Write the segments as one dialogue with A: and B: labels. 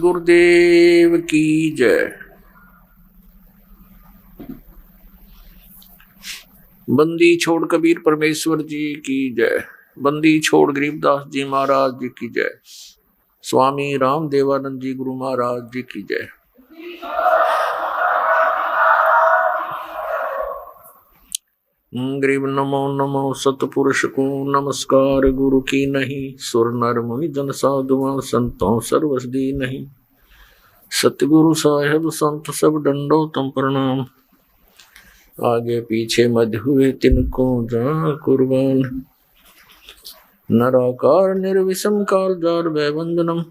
A: गुरुदेव की जय। बंदी छोड़ कबीर परमेश्वर जी की जय। बंदी छोड़ गरीबदास जी महाराज जी की जय। स्वामी राम देवानंद जी गुरु महाराज जी की जय। गरीब नमो नमो सतपुरुष को नमस्कार गुरु की नहीं। सुर नर मुनि जन साधुआ संतों सर्वसदी नहीं। सतगुरु साहेब संत सब डंडो तुम प्रणाम। आगे पीछे मध्य हुए तिनको जा कुर्बान। नराकार निर्विषम काल जार वैवंदनम।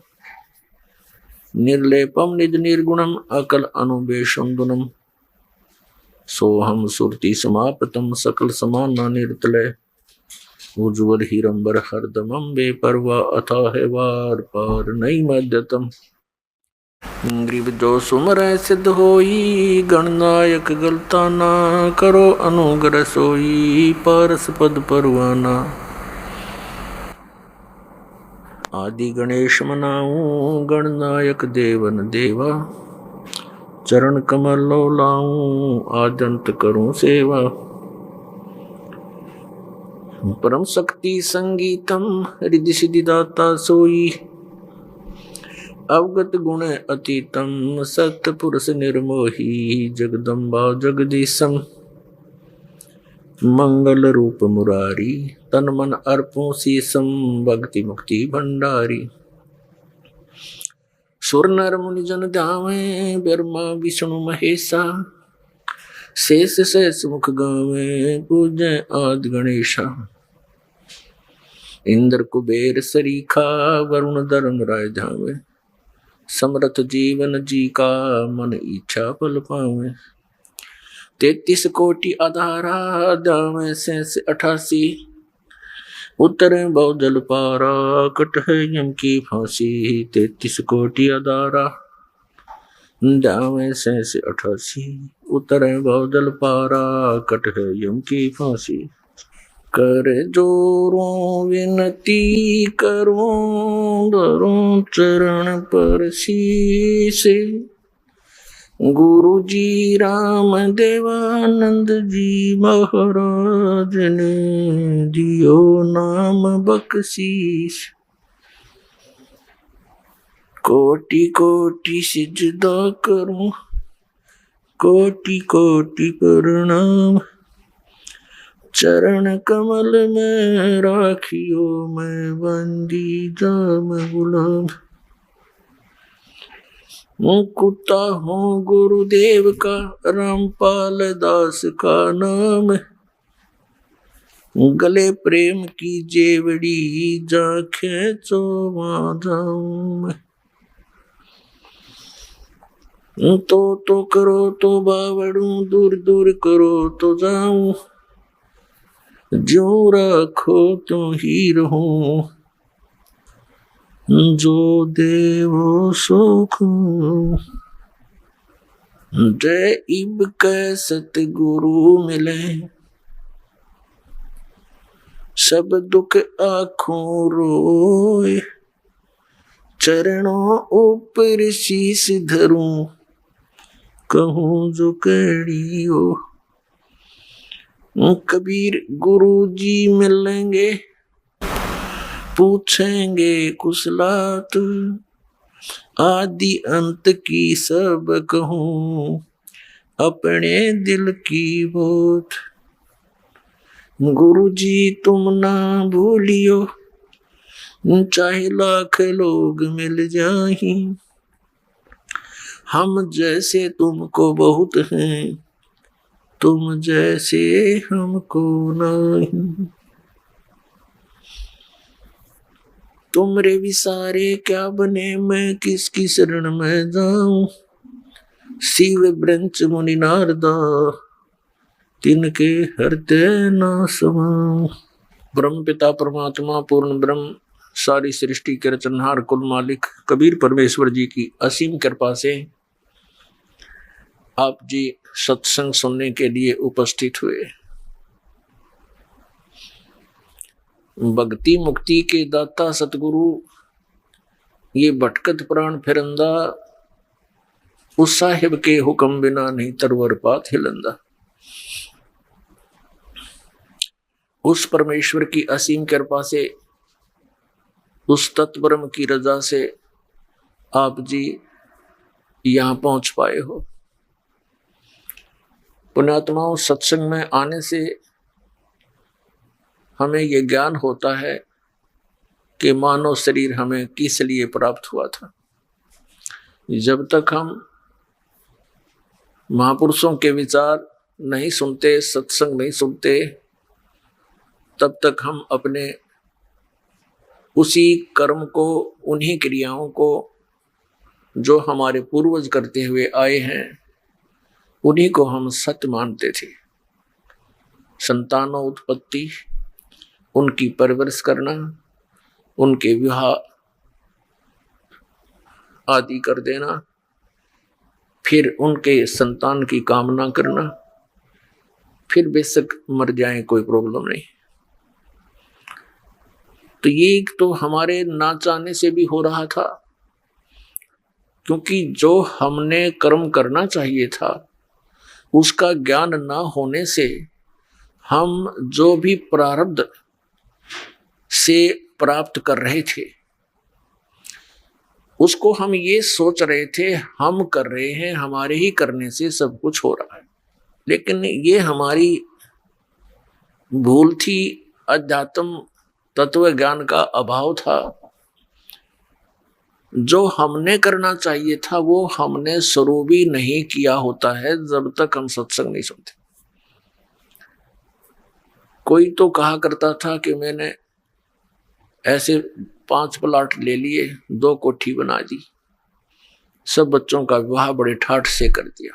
A: निर्लेपम निज निर्गुणम अकल अनुबेशंदुनम। सोहम सुरति समापतम सकल समाना निर्तलय। उज्ज्वल हीरंबर हरदमम बेपरवा अथाह वार पार नहीं मध्यतम। ग्रीव जो सुमर सिद्ध होई गणनायक गलता ना करो अनुग्रह सोई पारस पद परवाना। आदि गणेश मनाऊं गणनायक देवन देवा। चरण कमल लो लाऊं आदंत करूं सेवा। परम शक्ति संगीतम रिद्धि सिद्धि दाता सोई। अवगत गुण अतीतम सत्य पुरुष निर्मोही। जगदम्बा जगदीशम मंगल रूप मुरारी। तन मन अर्पों शीसम भक्ति मुक्ति भंडारी। सुर नर मुनि जन ध्यावे ब्रह्मा विष्णु महेशा। शेष शेष मुख गावे पूजय आदि गणेशा। इंद्र कुबेर सरीखा वरुण धर्म राय धावे। समरथ जीवन जी का मन इच्छा फल पावे। 33 कोटि आधारा दावे शेष 88। उतरे बहु जल पारा कट है यम की फांसी। 33 कोटि आधारा दावे शेष 88। उतरे बहु जल पारा कट है यम की फांसी। कर जोरों विनती करूं धरूं चरण पर शीश। गुरु जी राम देवानंद जी महाराज ने दियो नाम बख्शीश। कोटि कोटि सिजदा करूं कोटि कोटि प्रणाम। चरण कमल में राखियो मैं बंदी जाम गुलाम। कुत्ता हूँ गुरुदेव का रामपाल दास का नाम। गले प्रेम की जेवड़ी जा खेचो वहाँ जाऊं। तो करो तो बावड़ू दूर दूर करो तो जाऊं। जो रखो तो ही रहूं जो देवो सुख। जय इब के सतगुरु मिले सब दुख आँखों रोए। चरणों ऊपर शीश धरूं कहूँ जो कड़ी हो। कबीर गुरु जी मिलेंगे पूछेंगे कुशलात। आदि अंत की सब कहूँ अपने दिल की बात। गुरु जी तुम ना भूलियो चाहे लाख लोग मिल जाएं। हम जैसे तुमको बहुत हैं तुम जैसे हमको नहीं। तुमरे विसारे क्या बने मैं किसकी शरण में जाऊं। शिव ब्रंच मुनि नारदा तिनके हृदय ना समाऊं। ब्रह्म पिता परमात्मा पूर्ण ब्रह्म सारी सृष्टि के रचनहार कुल मालिक कबीर परमेश्वर जी की असीम कृपा से आप जी सत्संग सुनने के लिए उपस्थित हुए। भक्ति मुक्ति के दाता सतगुरु ये भटकत प्राण फिरंदा, उस साहिब के हुक्म बिना नहीं तरवर पात हिलंदा। उस परमेश्वर की असीम कृपा से, उस तत्ब्रह्म की रजा से आप जी यहां पहुंच पाए हो। पुण्यात्माओं, सत्संग में आने से हमें यह ज्ञान होता है कि मानव शरीर हमें किस लिए प्राप्त हुआ था। जब तक हम महापुरुषों के विचार नहीं सुनते, सत्संग नहीं सुनते, तब तक हम अपने उसी कर्म को, उन्हीं क्रियाओं को जो हमारे पूर्वज करते हुए आए हैं, उन्हीं को हम सत्य मानते थे। संतानों उत्पत्ति, उनकी परवरिश करना, उनके विवाह आदि कर देना, फिर उनके संतान की कामना करना, फिर बेशक मर जाएं कोई प्रॉब्लम नहीं। तो ये तो हमारे ना चाहने से भी हो रहा था, क्योंकि जो हमने कर्म करना चाहिए था उसका ज्ञान ना होने से हम जो भी प्रारब्ध से प्राप्त कर रहे थे उसको हम ये सोच रहे थे हम कर रहे हैं, हमारे ही करने से सब कुछ हो रहा है। लेकिन ये हमारी भूल थी, अध्यात्म तत्व ज्ञान का अभाव था। जो हमने करना चाहिए था वो हमने शुरू भी नहीं किया होता है जब तक हम सत्संग नहीं सुनते। कोई तो कहा करता था कि मैंने ऐसे 5 प्लाट ले लिए, 2 कोठी बना दी, सब बच्चों का विवाह बड़े ठाठ से कर दिया,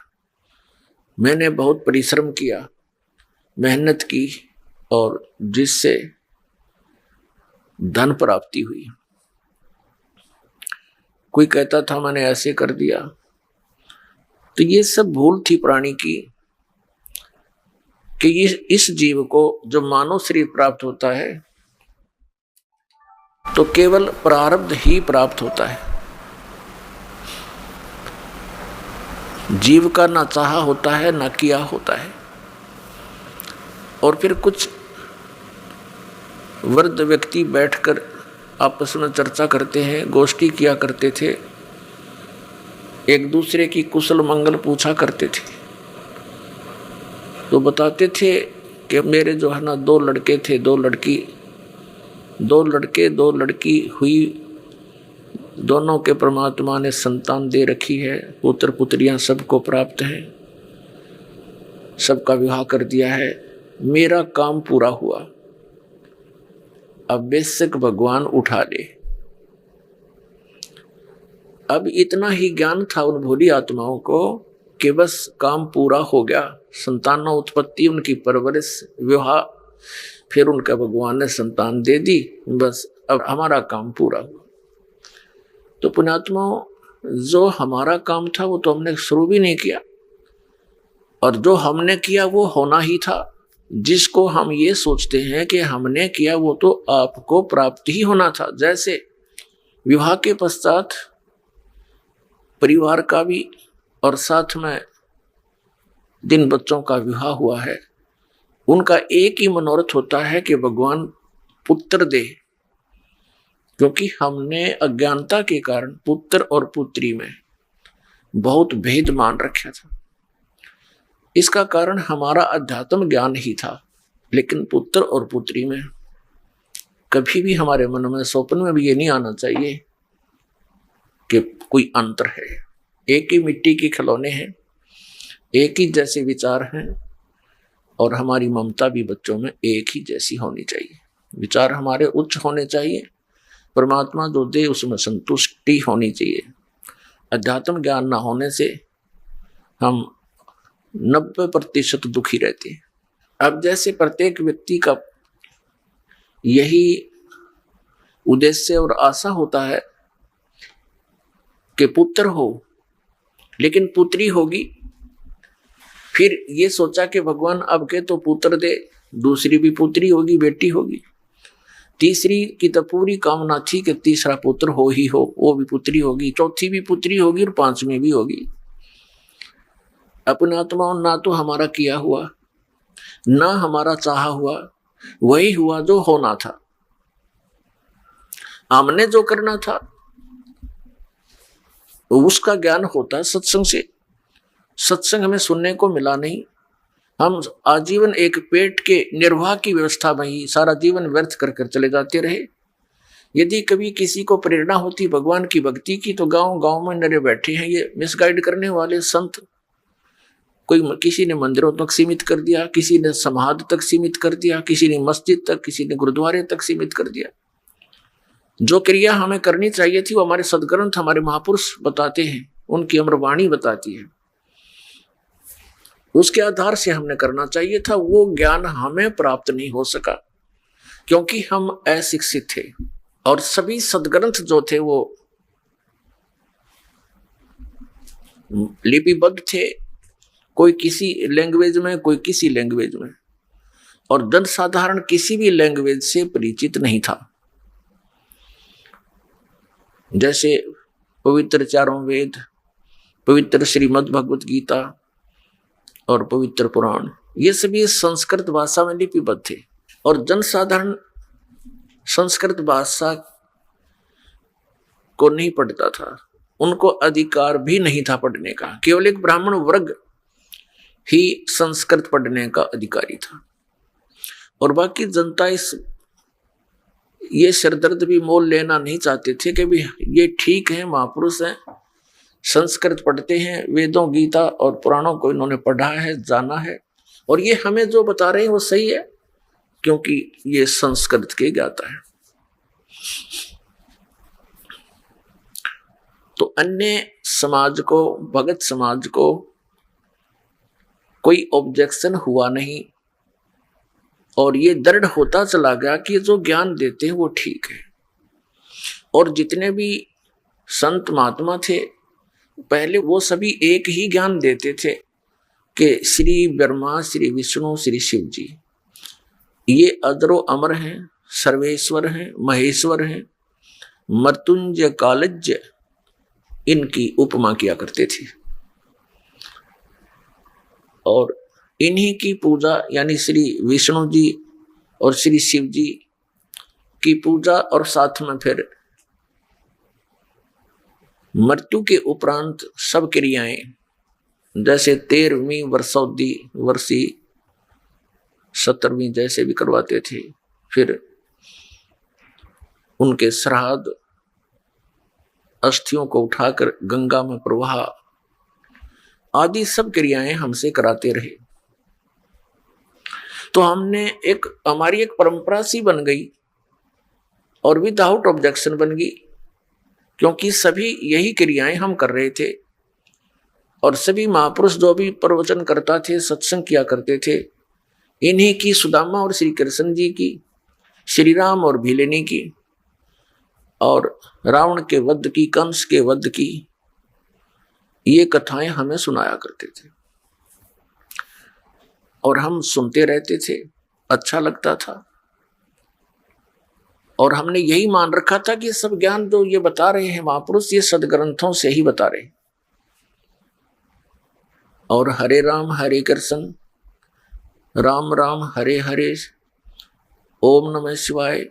A: मैंने बहुत परिश्रम किया, मेहनत की और जिससे धन प्राप्ति हुई। कोई कहता था मैंने ऐसे कर दिया। तो ये सब भूल थी प्राणी की कि इस जीव को जो मानव शरीर प्राप्त होता है तो केवल प्रारब्ध ही प्राप्त होता है। जीव का ना चाहा होता है ना किया होता है। और फिर कुछ वृद्ध व्यक्ति बैठकर आपस में चर्चा करते हैं, गोष्ठी किया करते थे, एक दूसरे की कुशल मंगल पूछा करते थे। तो बताते थे कि मेरे जो है ना 2 लड़के थे, 2 लड़की, 2 लड़के 2 लड़की हुई, दोनों के परमात्मा ने संतान दे रखी है, पुत्र पुत्रियां सबको प्राप्त हैं, सबका विवाह कर दिया है, मेरा काम पूरा हुआ, अब बेशक भगवान उठा ले। अब इतना ही ज्ञान था उन भोली आत्माओं को कि बस काम पूरा हो गया, संतानों उत्पत्ति, उनकी परवरिश, विवाह, फिर उनका भगवान ने संतान दे दी, बस अब हमारा काम पूरा हुआ। तो पुण्यात्माओं, जो हमारा काम था वो तो हमने शुरू भी नहीं किया, और जो हमने किया वो होना ही था। जिसको हम ये सोचते हैं कि हमने किया वो तो आपको प्राप्त ही होना था। जैसे विवाह के पश्चात परिवार का भी और साथ में जिन बच्चों का विवाह हुआ है उनका एक ही मनोरथ होता है कि भगवान पुत्र दे, क्योंकि हमने अज्ञानता के कारण पुत्र और पुत्री में बहुत भेद मान रखा था। इसका कारण हमारा अध्यात्म ज्ञान ही था, लेकिन पुत्र और पुत्री में कभी भी हमारे मन में स्वप्न में भी ये नहीं आना चाहिए कि कोई अंतर है। एक ही मिट्टी के खिलौने हैं, एक ही जैसे विचार हैं, और हमारी ममता भी बच्चों में एक ही जैसी होनी चाहिए। विचार हमारे उच्च होने चाहिए, परमात्मा जो दे उसमें संतुष्टि होनी चाहिए। अध्यात्म ज्ञान न होने से हम 90% दुखी रहते हैं। अब जैसे प्रत्येक व्यक्ति का यही उद्देश्य और आशा होता है कि पुत्र हो, लेकिन पुत्री होगी, फिर ये सोचा कि भगवान अब के तो पुत्र दे, दूसरी भी पुत्री होगी, बेटी होगी, तीसरी की तो पूरी कामना थी कि तीसरा पुत्र हो ही हो, वो भी पुत्री होगी, चौथी भी पुत्री होगी और पांचवी भी होगी। अपने आत्मा ना तो हमारा किया हुआ ना हमारा चाहा हुआ, वही हुआ जो होना था। हमने जो करना था उसका ज्ञान होता है सत्संग से। सत्संग हमें सुनने को मिला नहीं, हम आजीवन एक पेट के निर्वाह की व्यवस्था में ही सारा जीवन व्यर्थ कर कर चले जाते रहे। यदि कभी किसी को प्रेरणा होती भगवान की भक्ति की तो गांव गांव में नरे बैठे हैं ये मिसगाइड करने वाले संत। कोई किसी ने मंदिरों तक सीमित कर दिया, किसी ने समाध तक सीमित कर दिया, किसी ने मस्जिद तक, किसी ने गुरुद्वारे तक सीमित कर दिया। जो क्रिया हमें करनी चाहिए थी वो हमारे सदग्रंथ हमारे महापुरुष बताते हैं, उनकी अमरवाणी बताती है, उसके आधार से हमने करना चाहिए था। वो ज्ञान हमें प्राप्त नहीं हो सका क्योंकि हम अशिक्षित थे और सभी सदग्रंथ जो थे वो लिपिबद्ध थे, कोई किसी लैंग्वेज में कोई किसी लैंग्वेज में, और जन साधारण किसी भी लैंग्वेज से परिचित नहीं था। जैसे पवित्र चारों वेद, पवित्र श्रीमद् भगवत गीता और पवित्र पुराण, ये सभी संस्कृत भाषा में लिपिबद्ध थे और जनसाधारण संस्कृत भाषा को नहीं पढ़ता था, उनको अधिकार भी नहीं था पढ़ने का। केवल एक ब्राह्मण वर्ग ही संस्कृत पढ़ने का अधिकारी था और बाकी जनता ये सिरदर्द भी मोल लेना नहीं चाहते थे कि भी ये ठीक है, महापुरुष हैं, संस्कृत पढ़ते हैं, वेदों गीता और पुराणों को इन्होंने पढ़ा है, जाना है और ये हमें जो बता रहे हैं वो सही है क्योंकि ये संस्कृत के ज्ञाता है। तो अन्य समाज को, भगत समाज को कोई ऑब्जेक्शन हुआ नहीं और ये दृढ़ होता चला गया कि जो ज्ञान देते हैं वो ठीक है। और जितने भी संत महात्मा थे पहले वो सभी एक ही ज्ञान देते थे कि श्री ब्रह्मा, श्री विष्णु, श्री शिव जी ये अजरो अमर हैं, सर्वेश्वर हैं, महेश्वर हैं, मृत्युंजय कालज्य, इनकी उपमा किया करते थे। और इन्हीं की पूजा यानी श्री विष्णु जी और श्री शिव जी की पूजा और साथ में फिर मृत्यु के उपरांत सब क्रियाएं, जैसे 13वीं वर्षोद्धि वर्षी 17वीं जैसे भी करवाते थे, फिर उनके श्राद्ध, अस्थियों को उठाकर गंगा में प्रवाह आदि सब क्रियाएं हमसे कराते रहे। तो हमने हमारी एक परंपरा सी बन गई और विदाउट ऑब्जेक्शन बन गई क्योंकि सभी यही क्रियाएं हम कर रहे थे और सभी महापुरुष जो भी प्रवचन करता थे, सत्संग किया करते थे, इन्हीं की, सुदामा और श्री कृष्ण जी की, श्री राम और भीलनी की और रावण के वध की, कंस के वध की, ये कथाएं हमें सुनाया करते थे और हम सुनते रहते थे, अच्छा लगता था। और हमने यही मान रखा था कि सब ज्ञान जो ये बता रहे हैं महापुरुष, ये सदग्रंथों से ही बता रहे। और हरे राम हरे कृष्ण, राम राम हरे हरे, ओम नमः शिवाय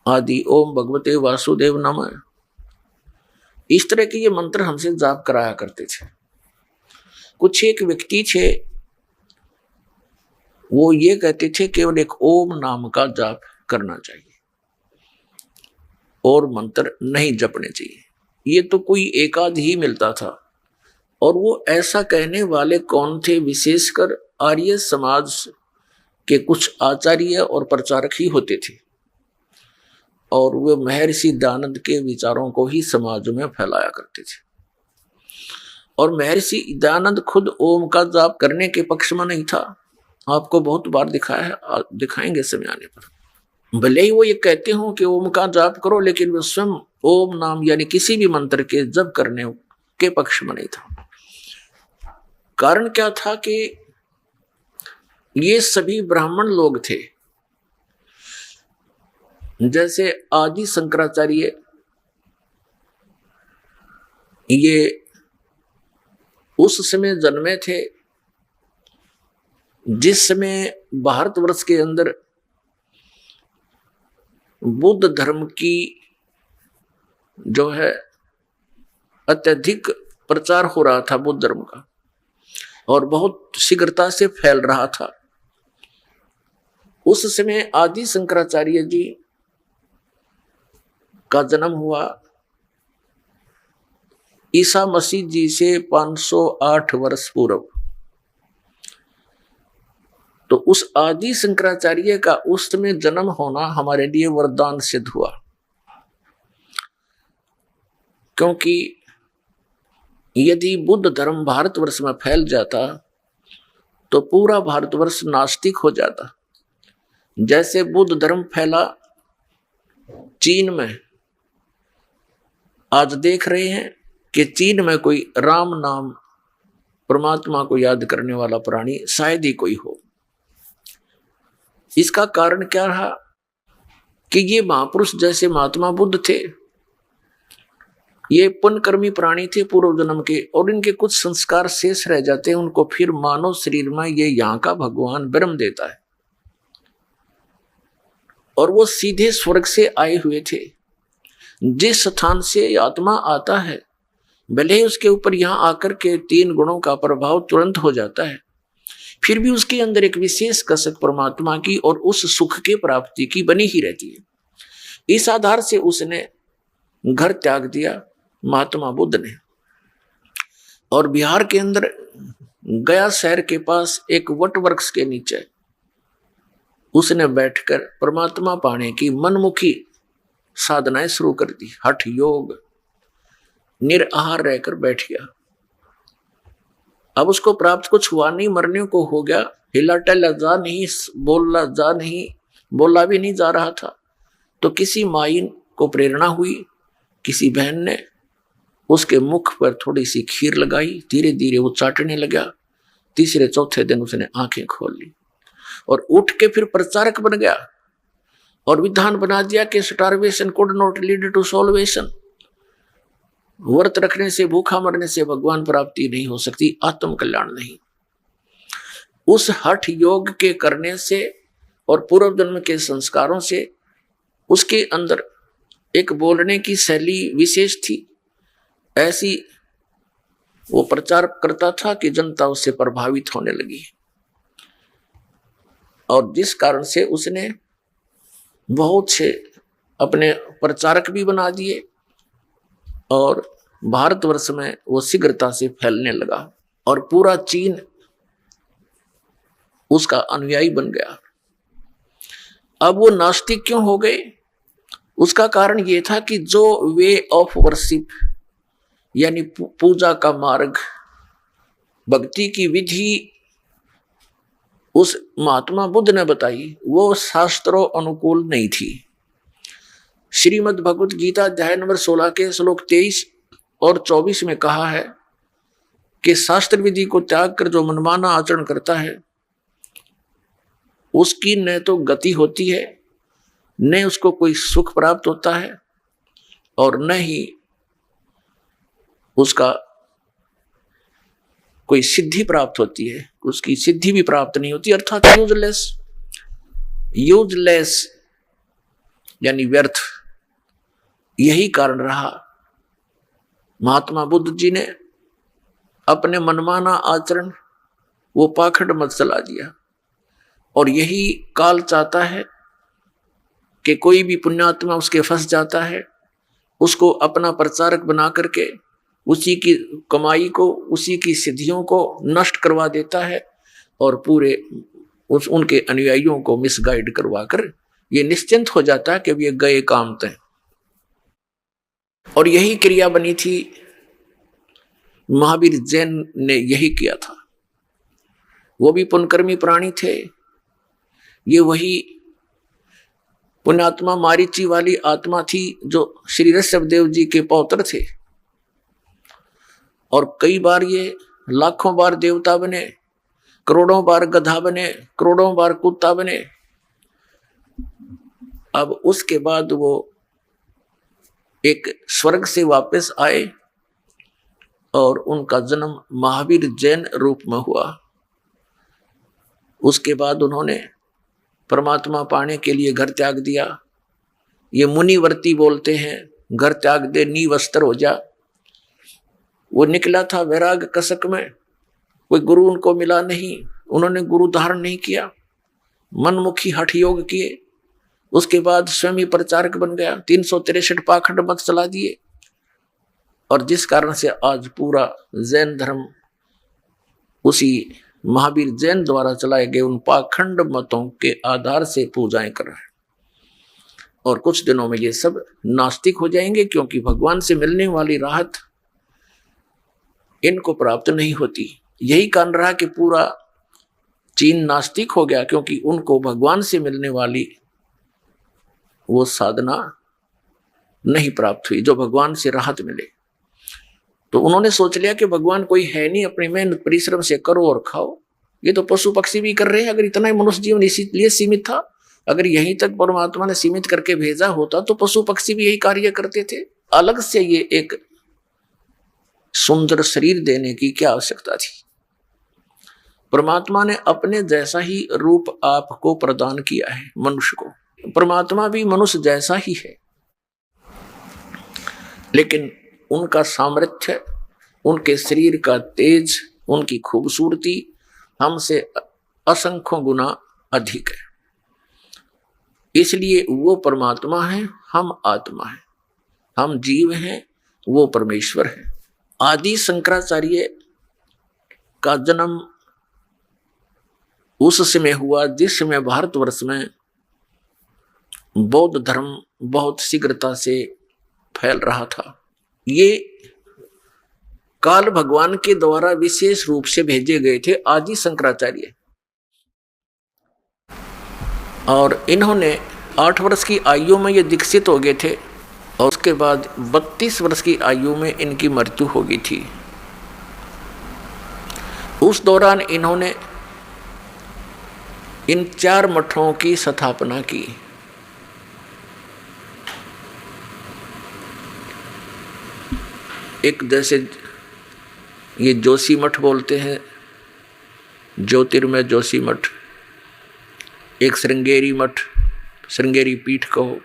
A: आदि, ओम भगवते वासुदेव नमः, इस तरह के ये मंत्र हमसे जाप कराया करते थे। कुछ एक व्यक्ति थे वो ये कहते थे केवल एक ओम नाम का जाप करना चाहिए और मंत्र नहीं जपने चाहिए। ये तो कोई एकाध ही मिलता था और वो ऐसा कहने वाले कौन थे? विशेषकर आर्य समाज के कुछ आचार्य और प्रचारक ही होते थे और वे महर्षि दयानंद के विचारों को ही समाज में फैलाया करते थे। और महर्षि दयानंद खुद ओम का जाप करने के पक्ष में नहीं था, आपको बहुत बार दिखाया है, दिखाएंगे समय आने पर। भले ही वो ये कहते हो कि ओम का जाप करो, लेकिन वो स्वयं ओम नाम यानी किसी भी मंत्र के जप करने के पक्ष में नहीं था। कारण क्या था कि ये सभी ब्राह्मण लोग थे जैसे आदि शंकराचार्य ये उस समय जन्मे थे जिस समय भारतवर्ष के अंदर बुद्ध धर्म की जो है अत्यधिक प्रचार हो रहा था बुद्ध धर्म का, और बहुत शीघ्रता से फैल रहा था। उस समय आदि शंकराचार्य जी का जन्म हुआ ईसा मसीह जी से 508 वर्ष पूर्व। तो उस आदि शंकराचार्य का उस समय जन्म होना हमारे लिए वरदान सिद्ध हुआ, क्योंकि यदि बुद्ध धर्म भारतवर्ष में फैल जाता तो पूरा भारतवर्ष नास्तिक हो जाता। जैसे बुद्ध धर्म फैला चीन में, आज देख रहे हैं कि चीन में कोई राम नाम परमात्मा को याद करने वाला प्राणी शायद ही कोई हो। इसका कारण क्या रहा कि ये महापुरुष जैसे महात्मा बुद्ध थे, ये पुण्यकर्मी प्राणी थे पूर्व जन्म के, और इनके कुछ संस्कार शेष रह जाते हैं, उनको फिर मानव शरीर में ये यहाँ का भगवान ब्रह्म देता है, और वो सीधे स्वर्ग से आए हुए थे। जिस स्थान से आत्मा आता है भले ही उसके ऊपर यहाँ आकर के 3 गुणों का प्रभाव तुरंत हो जाता है, फिर भी उसके अंदर एक विशेष कसक परमात्मा की और उस सुख के प्राप्ति की बनी ही रहती है। इस आधार से उसने घर त्याग दिया महात्मा बुद्ध ने, और बिहार के अंदर गया शहर के पास एक वट वृक्ष के नीचे उसने बैठकर परमात्मा पाने की मनमुखी साधनाएं शुरू कर दी। हठ योग, निराहार रहकर बैठ गया। अब उसको प्राप्त कुछ हुआ नहीं, मरने को हो गया, हिला टहला जा नहीं, बोला भी नहीं जा रहा था। तो किसी माइन को प्रेरणा हुई, किसी बहन ने उसके मुख पर थोड़ी सी खीर लगाई, धीरे धीरे वो चाटने लगा। तीसरे चौथे दिन उसने आंखें खोल ली और उठ के फिर प्रचारक बन गया और विधान बना दिया कि starvation could not lead to salvation. व्रत रखने से, भूखा मरने से भगवान प्राप्ति नहीं हो सकती, आत्म कल्याण नहीं। उस हठ योग के करने से और पूर्व जन्म के संस्कारों से उसके अंदर एक बोलने की शैली विशेष थी। ऐसी वो प्रचार करता था कि जनता उससे प्रभावित होने लगी, और जिस कारण से उसने बहुत से अपने प्रचारक भी बना दिए और भारतवर्ष में वो शीघ्रता से फैलने लगा और पूरा चीन उसका अनुयायी बन गया। अब वो नास्तिक क्यों हो गए? उसका कारण ये था कि जो वे ऑफ वर्शिप यानी पूजा का मार्ग, भक्ति की विधि उस महात्मा बुद्ध ने बताई, वो शास्त्रों अनुकूल नहीं थी। श्रीमद् भगवत गीता अध्याय नंबर 16 के श्लोक 23 और 24 में कहा है कि शास्त्र विधि को त्याग कर जो मनमाना आचरण करता है उसकी न तो गति होती है, न उसको कोई सुख प्राप्त होता है, और न ही उसका कोई सिद्धि प्राप्त होती है, उसकी सिद्धि भी प्राप्त नहीं होती, अर्थात यूजलेस यानी व्यर्थ। यही कारण रहा महात्मा बुद्ध जी ने अपने मनमाना आचरण वो पाखंड मत चला दिया, और यही काल चाहता है कि कोई भी पुण्यात्मा उसके फंस जाता है, उसको अपना प्रचारक बना करके उसी की कमाई को, उसी की सिद्धियों को नष्ट करवा देता है, और पूरे उनके अनुयायियों को मिसगाइड करवा कर ये निश्चिंत हो जाता है कि ये गए काम तय। और यही क्रिया बनी थी, महावीर जैन ने यही किया था। वो भी पुण्यकर्मी प्राणी थे। ये वही पुण्यात्मा मारीची वाली आत्मा थी जो श्री ऋषभदेव जी के पौत्र थे, और कई बार ये लाखों बार देवता बने, करोड़ों बार गधा बने, करोड़ों बार कुत्ता बने। अब उसके बाद वो एक स्वर्ग से वापस आए और उनका जन्म महावीर जैन रूप में हुआ। उसके बाद उन्होंने परमात्मा पाने के लिए घर त्याग दिया। ये मुनिवर्ती बोलते हैं, घर त्याग दे नी वस्त्र हो जा। वो निकला था वैराग कसक में, कोई गुरु उनको मिला नहीं, उन्होंने गुरु धारण नहीं किया, मनमुखी हठ योग किए। उसके बाद स्वयं ही प्रचारक बन गया, 363 पाखंड मत चला दिए, और जिस कारण से आज पूरा जैन धर्म उसी महावीर जैन द्वारा चलाए गए उन पाखंड मतों के आधार से पूजाएं कर रहे हैं। और कुछ दिनों में ये सब नास्तिक हो जाएंगे, क्योंकि भगवान से मिलने वाली राहत इनको प्राप्त नहीं होती। यही कारण रहा कि पूरा चीन नास्तिक हो गया, क्योंकि उनको भगवान से मिलने वाली वो साधना नहीं प्राप्त हुई जो भगवान से राहत मिले। तो उन्होंने सोच लिया कि भगवान कोई है नहीं, अपनी मेहनत परिश्रम से करो और खाओ। ये तो पशु पक्षी भी कर रहे हैं। अगर इतना ही मनुष्य जीवन इसीलिए सीमित था, अगर यहीं तक परमात्मा ने सीमित करके भेजा होता तो पशु पक्षी भी यही कार्य करते थे। अलग से ये एक सुंदर शरीर देने की क्या आवश्यकता थी? परमात्मा ने अपने जैसा ही रूप आपको प्रदान किया है मनुष्य को। परमात्मा भी मनुष्य जैसा ही है, लेकिन उनका सामर्थ्य, उनके शरीर का तेज, उनकी खूबसूरती हमसे असंख्यों गुना अधिक है। इसलिए वो परमात्मा है, हम आत्मा है, हम जीव हैं, वो परमेश्वर है। आदि शंकराचार्य का जन्म उस समय हुआ जिस समय भारतवर्ष में बौद्ध धर्म बहुत शीघ्रता से फैल रहा था। ये काल भगवान के द्वारा विशेष रूप से भेजे गए थे आदि शंकराचार्य, और इन्होंने 8 वर्ष की आयु में ये दीक्षित हो गए थे, और उसके बाद 32 वर्ष की आयु में इनकी मृत्यु हो गई थी। उस दौरान इन्होंने इन 4 मठों की स्थापना की। एक जैसे ये जोशी मठ बोलते हैं, ज्योतिर्मय जोशी मठ, एक श्रृंगेरी मठ, श्रृंगेरी पीठ कहो,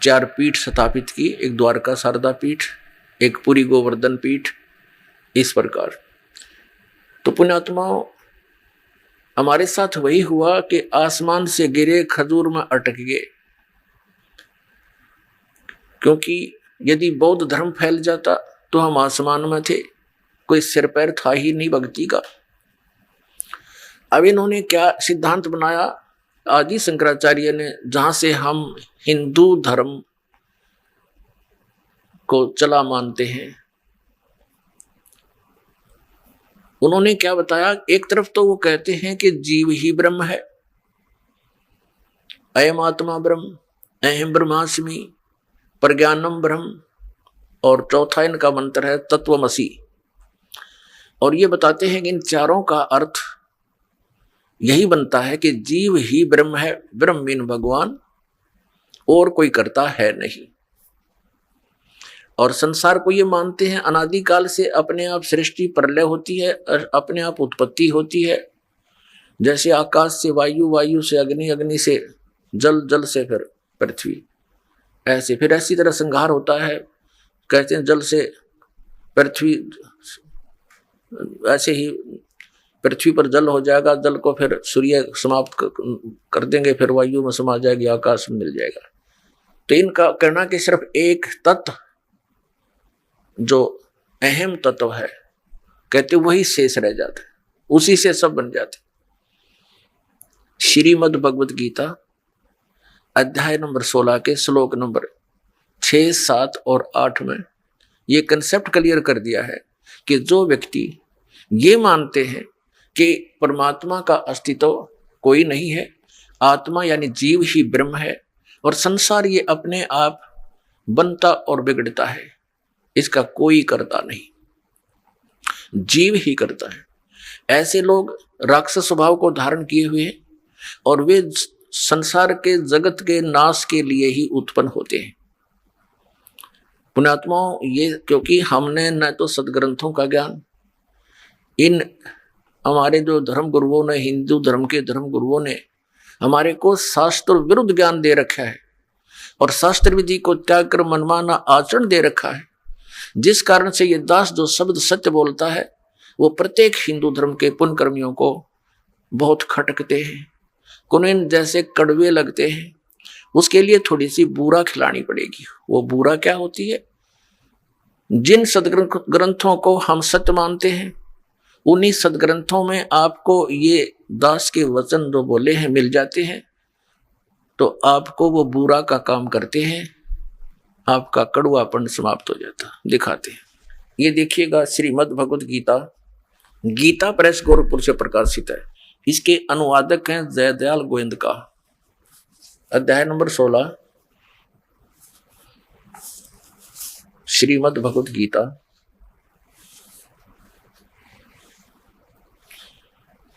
A: 4 पीठ स्थापित की, एक द्वारका शारदा पीठ, एक पुरी गोवर्धन पीठ, इस प्रकार। तो पुण्यात्माओं, हमारे साथ वही हुआ कि आसमान से गिरे खजूर में अटक गए, क्योंकि यदि बौद्ध धर्म फैल जाता तो हम आसमान में थे, कोई सिर पैर था ही नहीं भक्ति का। अब इन्होंने क्या सिद्धांत बनाया आदि शंकराचार्य ने, जहां से हम हिंदू धर्म को चला मानते हैं। उन्होंने क्या बताया, एक तरफ तो वो कहते हैं कि जीव ही ब्रह्म है, अयम आत्मा ब्रह्म, अहम ब्रह्मास्मि, प्रज्ञानम ब्रह्म, और चौथा इनका मंत्र है तत्वमसि। और ये बताते हैं कि इन चारों का अर्थ यही बनता है कि जीव ही ब्रह्म है, ब्रह्म मीन भगवान, और कोई करता है नहीं। और संसार को ये मानते हैं अनादिकाल से अपने आप सृष्टि प्रलय होती है, अपने आप उत्पत्ति होती है। जैसे आकाश से वायु, वायु से अग्नि, अग्नि से जल, जल से फिर पृथ्वी, ऐसे फिर ऐसी तरह संहार होता है। कहते हैं जल से पृथ्वी, ऐसे ही पृथ्वी पर जल हो जाएगा, जल को फिर सूर्य समाप्त कर देंगे, फिर वायु में समा जाएगी, आकाश में मिल जाएगा। तो इनका कहना कि सिर्फ एक तत्व जो अहम तत्व है, कहते वही शेष रह जाता है, उसी से सब बन जाते। श्रीमद् भगवत गीता अध्याय नंबर 16 के श्लोक नंबर 6, 7 और 8 में ये कंसेप्ट क्लियर कर दिया है कि जो व्यक्ति ये मानते हैं कि परमात्मा का अस्तित्व कोई नहीं है, आत्मा यानी जीव ही ब्रह्म है, और संसार ये अपने आप बनता और बिगड़ता है, इसका कोई करता नहीं, जीव ही करता है। ऐसे लोग राक्षस स्वभाव को धारण किए हुए हैं, और वे संसार के जगत के नाश के लिए ही उत्पन्न होते हैं। पुण्यात्माओं, ये क्योंकि हमने न तो सदग्रंथों का ज्ञान, इन हमारे जो धर्म गुरुओं ने, हिंदू धर्म के धर्म गुरुओं ने हमारे को शास्त्र विरुद्ध ज्ञान दे रखा है और शास्त्र विधि को त्याग कर मनमाना आचरण दे रखा है, जिस कारण से ये दास जो शब्द सत्य बोलता है वो प्रत्येक हिंदू धर्म के पुण्य कर्मियों को बहुत खटकते हैं, कुनेन जैसे कड़वे लगते हैं। उसके लिए थोड़ी सी बूरा खिलानी पड़ेगी। वो बूरा क्या होती है? जिन सदग्रंथों को हम सत्य मानते हैं उन्हीं सदग्रंथों में आपको ये दास के वचन जो बोले हैं मिल जाते हैं, तो आपको वो बुरा का काम करते हैं, आपका कड़वापन समाप्त हो जाता। दिखाते हैं, ये देखिएगा श्रीमद् भगवत गीता, गीता प्रेस गोरखपुर से प्रकाशित है। इसके अनुवादक हैं जयदयाल गोविंदका। अध्याय नंबर 16 श्रीमद् भगवत गीता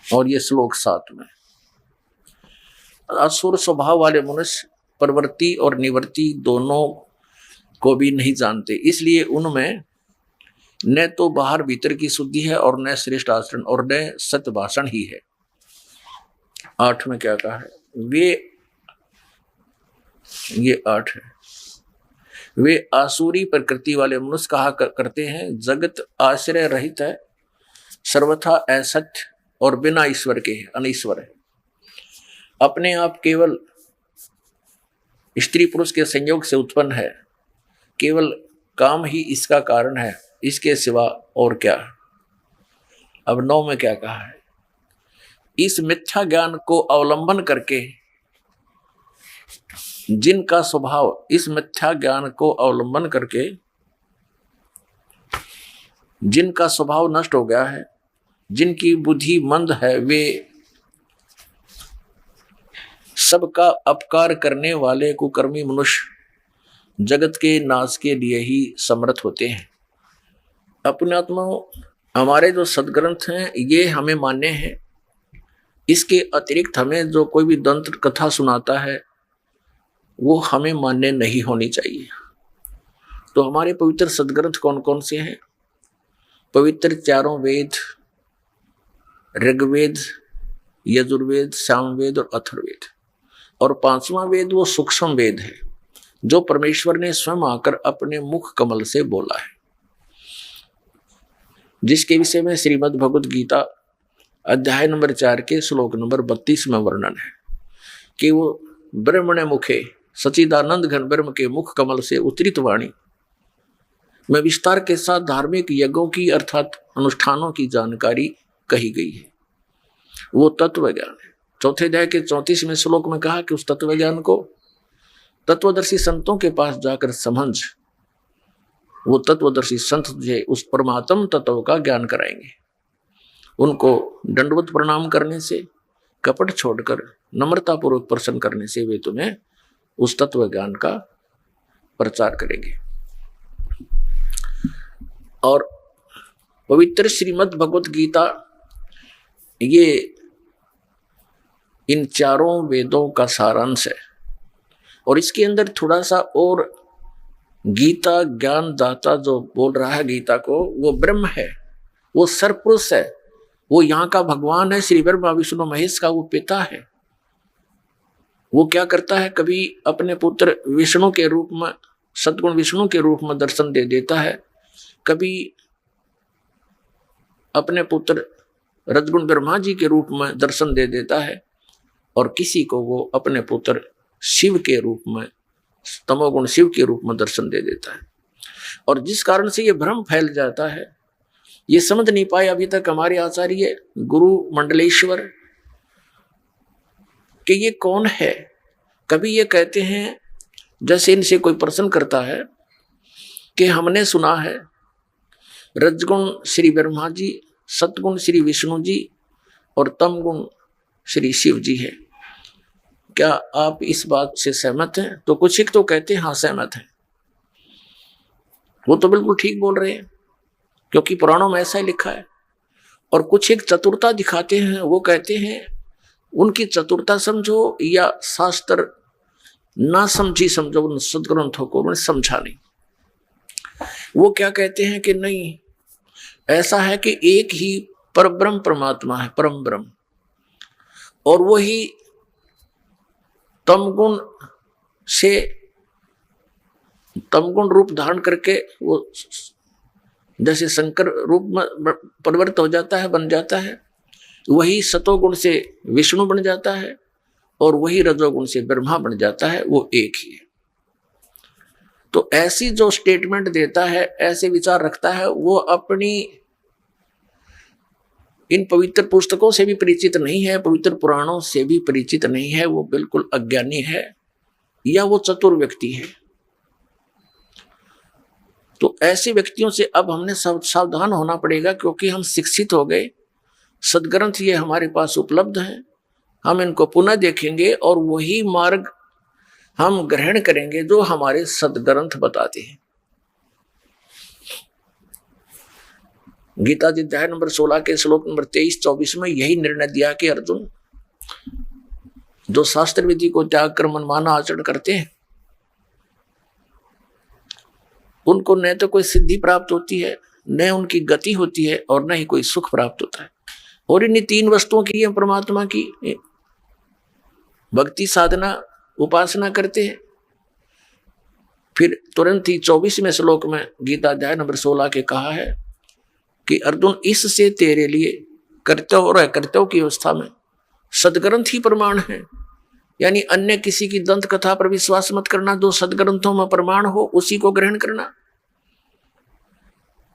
A: और ये श्लोक 7 में। असुर स्वभाव वाले मनुष्य प्रवृत्ति और निवृत्ति दोनों को भी नहीं जानते, इसलिए उनमें न तो बाहर भीतर की शुद्धि है और न श्रेष्ठ आचरण और न सत्य भाषण ही है। 8 में क्या कहा है? ये 8 है। वे आसुरी प्रकृति वाले मनुष्य कहा करते हैं, जगत आश्रय रहित है, सर्वथा असत्य और बिना ईश्वर के अनीश्वर है। अपने आप केवल स्त्री पुरुष के संयोग से उत्पन्न है, केवल काम ही इसका कारण है, इसके सिवा और क्या। अब 9 में क्या कहा है? इस मिथ्या ज्ञान को अवलंबन करके जिनका स्वभाव, इस मिथ्या ज्ञान को अवलंबन करके जिनका स्वभाव नष्ट हो गया है, जिनकी बुद्धि मंद है, वे सबका अपकार करने वाले कुकर्मी मनुष्य जगत के नाश के लिए ही समर्थ होते हैं। अपने आत्माओं, हमारे जो सदग्रंथ हैं ये हमें मान्य हैं, इसके अतिरिक्त हमें जो कोई भी दंत कथा सुनाता है वो हमें मान्य नहीं होनी चाहिए। तो हमारे पवित्र सदग्रंथ कौन कौन से हैं? पवित्र चारों वेद, ऋग्वेद, यजुर्वेद, सामवेद और अथर्ववेद, और 5वां वेद वो सूक्ष्म वेद है जो परमेश्वर ने स्वयं आकर अपने मुख कमल से बोला है, जिसके विषय में श्रीमद् भगवत गीता अध्याय नंबर 4 के श्लोक नंबर 32 में वर्णन है कि वो ब्रह्मण्य मुखे सच्चिदानंद घन ब्रह्म के मुख कमल से उतरित वाणी में विस्तार के साथ धार्मिक यज्ञों की अर्थात अनुष्ठानों की जानकारी कही गई है। वो तत्व ज्ञान है। 4 अध्याय के 34वें श्लोक में कहा कि उस तत्व ज्ञान को तत्वदर्शी संतों के पास जाकर समझ, वो तत्वदर्शी संत तुझे उस परमात्म तत्व का ज्ञान कराएंगे। उनको दंडवत प्रणाम करने से, कपट छोड़कर नम्रतापूर्वक प्रसन्न करने से वे तुम्हें उस तत्व ज्ञान का प्रचार करेंगे। और पवित्र श्रीमद् भगवत गीता ये इन चारों वेदों का सारांश है, और इसके अंदर थोड़ा सा और गीता ज्ञान दाता जो बोल रहा है गीता को, वो ब्रह्म है, वो सरपुरुष है, वो यहाँ का भगवान है, श्री ब्रह्मा विष्णु महेश का वो पिता है। वो क्या करता है, कभी अपने पुत्र विष्णु के रूप में, सद्गुण विष्णु के रूप में दर्शन दे देता है, कभी अपने पुत्र रजगुण ब्रह्मा जी के रूप में दर्शन दे देता है, और किसी को वो अपने पुत्र शिव के रूप में, तमोगुण शिव के रूप में दर्शन दे देता है। और जिस कारण से ये भ्रम फैल जाता है, ये समझ नहीं पाए अभी तक हमारे आचार्य गुरु मंडलेश्वर कि ये कौन है। कभी ये कहते हैं, जैसे इनसे कोई प्रश्न करता है कि हमने सुना है रजगुण श्री ब्रह्मा जी, सतगुण श्री विष्णु जी और तमगुण श्री शिव जी है, क्या आप इस बात से सहमत हैं? तो कुछ एक तो कहते हैं हाँ सहमत हैं। वो तो बिल्कुल ठीक बोल रहे हैं क्योंकि पुराणों में ऐसा ही लिखा है। और कुछ एक चतुरता दिखाते हैं, वो कहते हैं उनकी चतुरता समझो या शास्त्र ना समझी समझो, उन सदग्रंथों को उन्होंने समझा नहीं। वो क्या कहते हैं कि नहीं, ऐसा है कि एक ही परब्रह्म परमात्मा है, परम ब्रह्म, और वही तमगुण से तमगुण रूप धारण करके वो जैसे शंकर रूप में परिवर्तित हो जाता है, बन जाता है, वही सतोगुण से विष्णु बन जाता है और वही रजोगुण से ब्रह्मा बन जाता है, वो एक ही है। तो ऐसी जो स्टेटमेंट देता है, ऐसे विचार रखता है, वो अपनी इन पवित्र पुस्तकों से भी परिचित नहीं है, पवित्र पुराणों से भी परिचित नहीं है, वो बिल्कुल अज्ञानी है या वो चतुर व्यक्ति है। तो ऐसे व्यक्तियों से अब हमने सावधान होना पड़ेगा, क्योंकि हम शिक्षित हो गए, सदग्रंथ ये हमारे पास उपलब्ध है, हम इनको पुनः देखेंगे और वही मार्ग हम ग्रहण करेंगे जो हमारे सदग्रंथ बताते हैं। गीता जी अध्याय नंबर 16 के श्लोक नंबर 23-24 में यही निर्णय दिया कि अर्जुन, जो शास्त्र विधि को त्याग कर मनमाना आचरण करते हैं, उनको न तो कोई सिद्धि प्राप्त होती है, न उनकी गति होती है, और न ही कोई सुख प्राप्त होता है। और इन 3 वस्तुओं की परमात्मा की भक्ति साधना उपासना करते हैं। फिर तुरंत ही 24वें श्लोक में गीता अध्याय नंबर 16 के कहा है कि अर्जुन, इससे तेरे लिए कर्तव्य और अकर्तव्य की अवस्था में सदग्रंथ ही प्रमाण है। यानी अन्य किसी की दंत कथा पर विश्वास मत करना, जो सदग्रंथों में प्रमाण हो उसी को ग्रहण करना।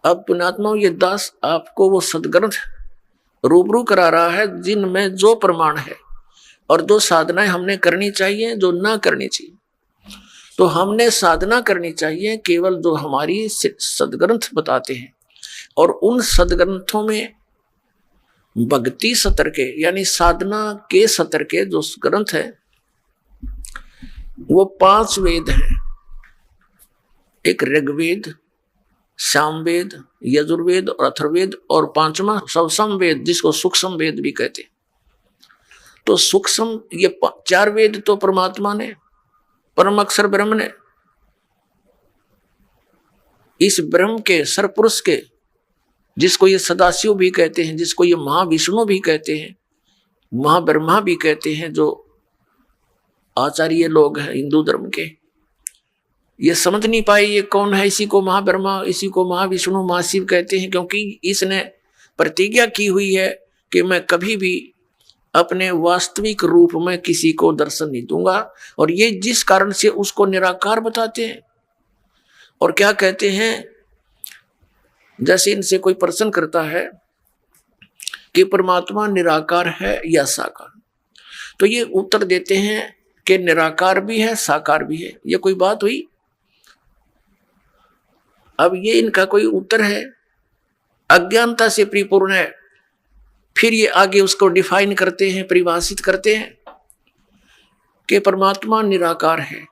A: अब पुण्यात्माओं, ये दास आपको वो सदग्रंथ रूबरू करा रहा है जिनमें जो प्रमाण है और जो साधनाएं हमने करनी चाहिए, जो ना करनी चाहिए। तो हमने साधना करनी चाहिए केवल जो हमारी सदग्रंथ बताते हैं, और उन सदग्रंथों में भक्ति सतर के यानी साधना के सतर के जो ग्रंथ है वो 5 वेद हैं। एक ऋग्वेद, सामवेद, यजुर्वेद और अथर्ववेद, और 5वां सवसम वेद जिसको सूक्ष्म वेद भी कहते हैं। तो सूक्ष्म ये 4 वेद तो परमात्मा ने, परम अक्षर ब्रह्म ने, इस ब्रह्म के सरपुरुष के, जिसको ये सदाशिव भी कहते हैं, जिसको ये महाविष्णु भी कहते हैं, महाब्रह्मा भी कहते हैं, जो आचार्य लोग हैं हिंदू धर्म के, ये समझ नहीं पाए ये कौन है। इसी को महाब्रह्मा, इसी को महाविष्णु, महाशिव कहते हैं, क्योंकि इसने प्रतिज्ञा की हुई है कि मैं कभी भी अपने वास्तविक रूप में किसी को दर्शन नहीं दूंगा। और ये जिस कारण से उसको निराकार बताते हैं। और क्या कहते हैं, जैसे इनसे कोई प्रश्न करता है कि परमात्मा निराकार है या साकार, तो ये उत्तर देते हैं कि निराकार भी है, साकार भी है। ये कोई बात हुई? अब ये इनका कोई उत्तर है, अज्ञानता से परिपूर्ण है। फिर ये आगे उसको डिफाइन करते हैं, परिभाषित करते हैं कि परमात्मा निराकार है,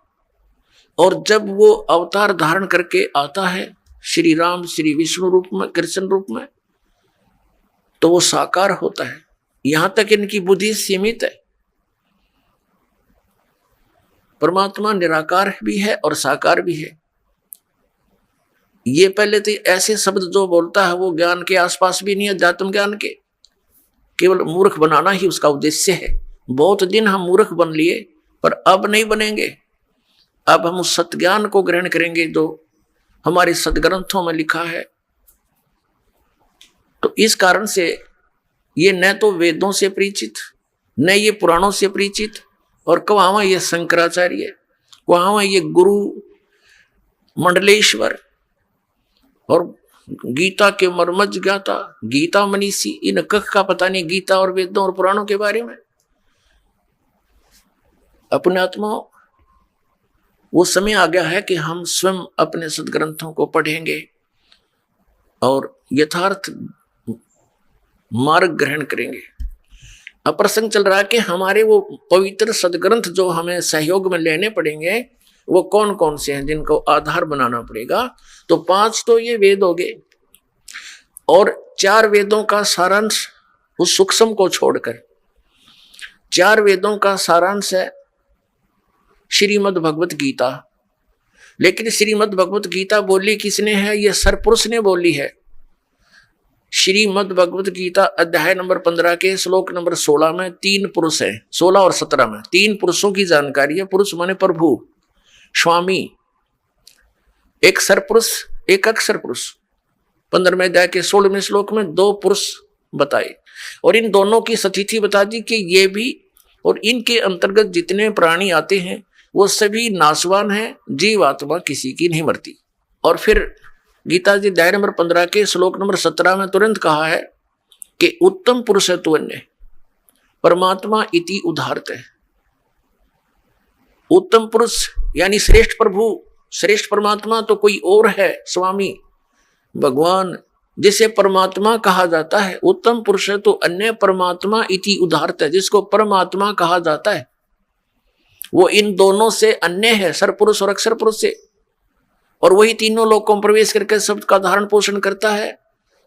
A: और जब वो अवतार धारण करके आता है श्री राम, श्री विष्णु रूप में, कृष्ण रूप में, तो वो साकार होता है। यहां तक इनकी बुद्धि सीमित है। परमात्मा निराकार भी है और साकार भी है। ये पहले तो ऐसे शब्द जो बोलता है वो ज्ञान के आसपास भी नहीं है, अध्यात्म ज्ञान के, केवल मूर्ख बनाना ही उसका उद्देश्य है। बहुत दिन हम मूर्ख बन लिए, पर अब नहीं बनेंगे। अब हम उस सत्य ज्ञान को ग्रहण करेंगे जो हमारे सदग्रंथों में लिखा है। तो इस कारण से ये न तो वेदों से परिचित, न ये पुराणों से परिचित, और कहाँ ये शंकराचार्य, वहां ये गुरु मंडलेश्वर और गीता के मर्मज्ञ ज्ञाता, गीता मनीषी, इन कख का पता नहीं गीता और वेदों और पुराणों के बारे में। अपने आत्मा, वो समय आ गया है कि हम स्वयं अपने सदग्रंथों को पढ़ेंगे और यथार्थ मार्ग ग्रहण करेंगे। अब प्रसंग चल रहा है कि हमारे वो पवित्र सदग्रंथ जो हमें सहयोग में लेने पड़ेंगे वो कौन कौन से हैं, जिनको आधार बनाना पड़ेगा। तो 5 तो ये वेद हो गए, और 4 वेदों का सारांश उस सूक्ष्म को छोड़कर 4 वेदों का सारांश है श्रीमद् भगवत गीता। लेकिन श्रीमद् भगवत गीता बोली किसने है? यह सरपुरुष ने बोली है। श्रीमद् भगवत गीता अध्याय नंबर 15 के श्लोक नंबर 16 में 3 पुरुष हैं। 16 और 17 में 3 पुरुषों की जानकारी है। पुरुष माने प्रभु, स्वामी, एक सरपुरुष, एक अक्षर पुरुष। 15वें अध्याय के 16वें श्लोक में 2 पुरुष बताए और इन दोनों की स्थिति बता दी कि ये भी और इनके अंतर्गत जितने प्राणी आते हैं वो सभी नाशवान हैं, जीव आत्मा किसी की नहीं मरती। और फिर गीता जी अध्याय नंबर 15 के श्लोक नंबर 17 में तुरंत कहा है कि उत्तम पुरुष है तु अन्य परमात्मा इति उदाहरत है। उत्तम पुरुष यानी श्रेष्ठ प्रभु, श्रेष्ठ परमात्मा तो कोई और है, स्वामी भगवान, जिसे परमात्मा कहा जाता है। उत्तम पुरुष है तो अन्य परमात्मा इति उदाहरत है, जिसको परमात्मा कहा जाता है वो इन दोनों से अन्य है, सरपुरुष और अक्षर पुरुष से। और वही तीनों लोगों में प्रवेश करके शब्द का धारण पोषण करता है।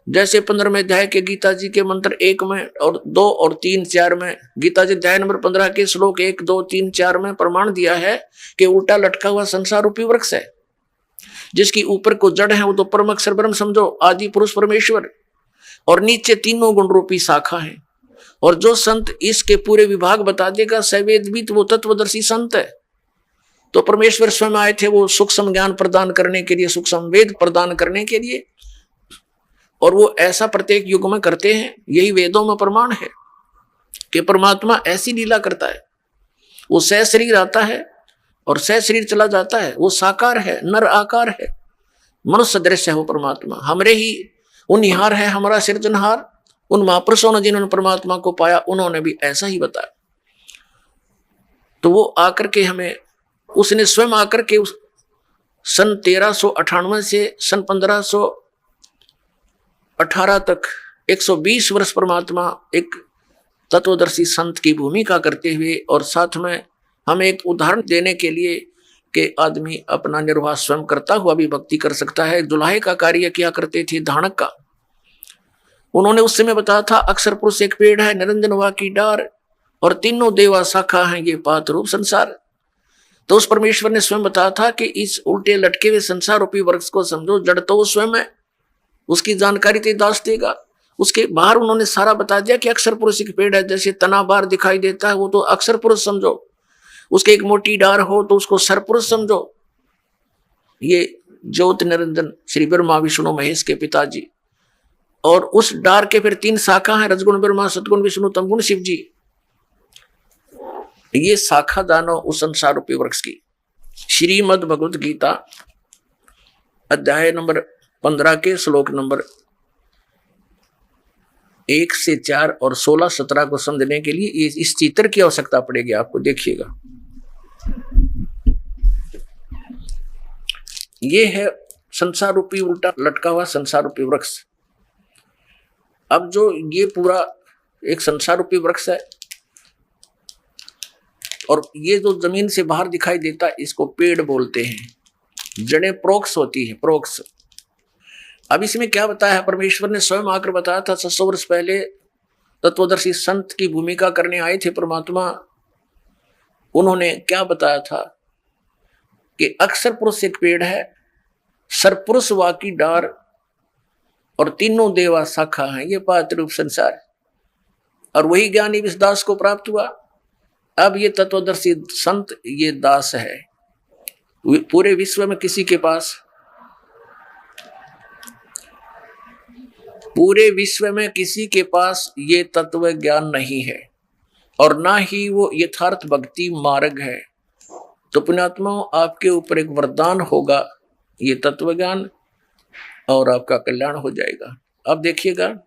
A: जैसे 15वें अध्याय के गीता जी के मंत्र 1 में और 2 और 3, 4 में, गीता जी अध्याय नंबर 15 के श्लोक 1, 2, 3, 4 में प्रमाण दिया है कि उल्टा लटका हुआ संसार रूपी वृक्ष है, जिसकी ऊपर को जड़ है वो तो परम अक्षर ब्रह्म समझो, आदि पुरुष परमेश्वर, और नीचे तीनों गुण रूपी शाखा है। और जो संत इसके पूरे विभाग बता देगा सवेदविद, वो तत्वदर्शी संत है। तो परमेश्वर स्वयं आए थे वो सूक्ष्म ज्ञान प्रदान करने के लिए, सूक्ष्म वेद प्रदान करने के लिए, और वो ऐसा प्रत्येक युग में करते हैं। यही वेदों में प्रमाण है कि परमात्मा ऐसी लीला करता है। वो सह शरीर आता है और सह शरीर चला जाता है। वो साकार है, नर आकार है, मनुष्य दृश्य है वो परमात्मा। हमरे ही उनिहार है हमारा सृजनहार। उन महापुरुषों ने जिन्होंने परमात्मा को पाया उन्होंने भी ऐसा ही बताया। तो वो आकर के हमें, उसने स्वयं आकर के सन 1398 से सन 1518 तक 120 वर्ष परमात्मा एक तत्वदर्शी संत की भूमिका करते हुए, और साथ में हमें एक उदाहरण देने के लिए कि आदमी अपना निर्वाह स्वयं करता हुआ भी भक्ति कर सकता है। दुल्हे का कार्य किया करते थे धानक का। उन्होंने उस समय बताया था अक्षर पुरुष एक पेड़ है, निरंजन वा की डार, और तीनों देवा शाखा हैं, ये पात रूप संसार। तो उस परमेश्वर ने स्वयं बताया था कि इस उल्टे लटके हुए संसार रूपी वृक्ष को समझो, जड़ तो वो स्वयं है, उसकी जानकारी ते दास देगा। उसके बाहर उन्होंने सारा बता दिया कि अक्षर पुरुष एक पेड़ है, जैसे तना बार दिखाई देता है वो तो अक्षर पुरुष समझो, उसके एक मोटी डार हो तो उसको सरपुरुष समझो। ये ज्योत निरंजन श्री ब्रह्मा विष्णु महेश के पिताजी, और उस डार के फिर 3 शाखा है, रजगुण ब्रह्मा, सतगुण विष्णु, तमगुण शिव जी। ये शाखा दानो उस संसार रूपी वृक्ष की। श्रीमद् भगवत गीता अध्याय नंबर 15 के श्लोक नंबर 1 से 4 और 16, 17 को समझने के लिए इस चित्र की आवश्यकता पड़ेगी आपको। देखिएगा, ये है संसार रूपी उल्टा लटका हुआ संसार रूपी वृक्ष। अब जो ये पूरा एक संसार रूपी वृक्ष है, और ये जो जमीन से बाहर दिखाई देता है इसको पेड़ बोलते हैं। जड़ें प्रोक्ष होती है, प्रोक्ष। अब इसमें क्या बताया है? परमेश्वर ने स्वयं आकर बताया था 600 वर्ष पहले तत्वदर्शी संत की भूमिका करने आए थे परमात्मा। उन्होंने क्या बताया था कि अक्षर पुरुष एक पेड़ है, सरपुरुष वा की डार, और तीनों देवा शाखा हैं, ये पात रूप संसार। और वही ज्ञानी इस दास को प्राप्त हुआ। अब ये तत्वदर्शी संत ये दास है। पूरे विश्व में किसी के पास, पूरे विश्व में किसी के पास ये तत्व ज्ञान नहीं है, और ना ही वो यथार्थ भक्ति मार्ग है। तो पुण्यात्माओं, आपके ऊपर एक वरदान होगा ये तत्व ज्ञान, और आपका कल्याण हो जाएगा। अब देखिएगा,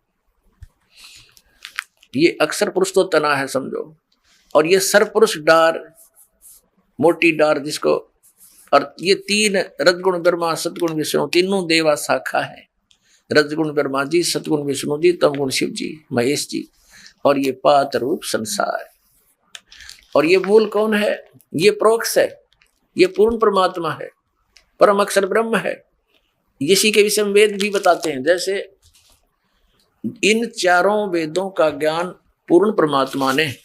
A: ये अक्षर पुरुष तो तना है समझो, और ये सरपुरुष डार, मोटी डार जिसको, और ये 3 रजगुण ब्रह्मा, सतगुण विष्णु, तीनों देवा शाखा है। रजगुण ब्रह्मा जी, सतगुण विष्णु जी, तमगुण शिव जी, महेश जी, और ये पात रूप संसार। और ये मूल कौन है? ये प्रोक्ष है, ये पूर्ण परमात्मा है, परम अक्षर ब्रह्म है। इसी के विषय में वेद भी बताते हैं। जैसे इन चारों वेदों का ज्ञान पूर्ण परमात्मा ने